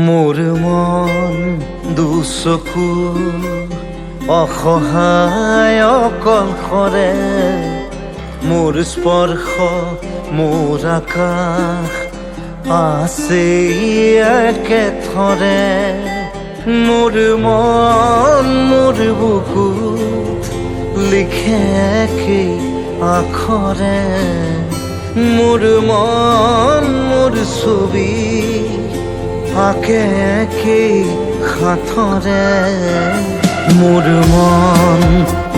মোৰ মন দুচকু অসহায় অকলশৰে, মোৰ স্পৰ্শ মোৰ আকাশ আছে একেথৰে। মোৰ মন মোৰ বুকুত লিখে একেই আখৰে, মোৰ মন মোৰ ছবি আঁকে একেই সাঁথৰে। মোৰ মন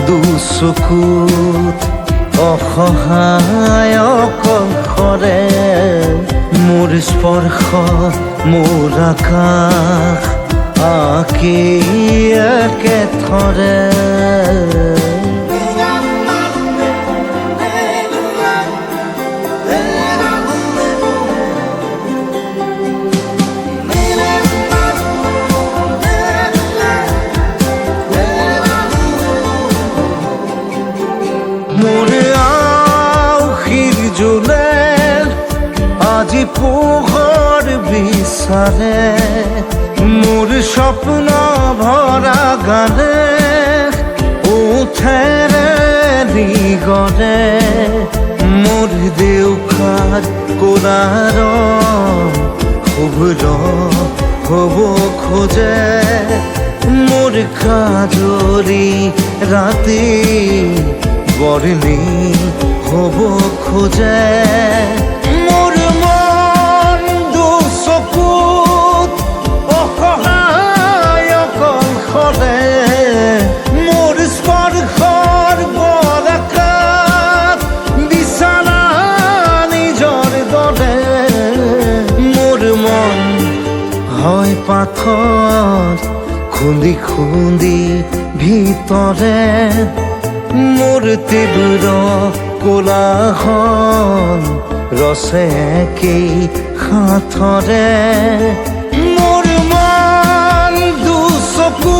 দুচকুত অসহায় অকলশৰে, মোৰ স্পৰ্শ মোৰ আকাশ আঁকি একেথৰে। মোৰ আউসীৰ জোলে আজি পোহৰ বিচাৰে, মোৰ স্বপ্ন ভৰা গানে উঠেৰে নিগৰে। মোৰ দেউখাৰ কোলাৰ শুভ্ৰ হ'ব খোজে, মোৰ কাজৰি ৰাতি বৰ্ণি হ'ব খোজে। মোৰ মন দুচকুত অসহায় অকলশৰে, মোৰ স্পৰ্শৰ বৰকাত বিছানা নিজৰ দৰে। মোৰ মন হয় পাথৰ খুন্দি খুন্দি ভিতৰে, মোৰ তীব্ৰ কোলাহল ৰচে একেই সাঁথৰে। মোৰ মন দুচকু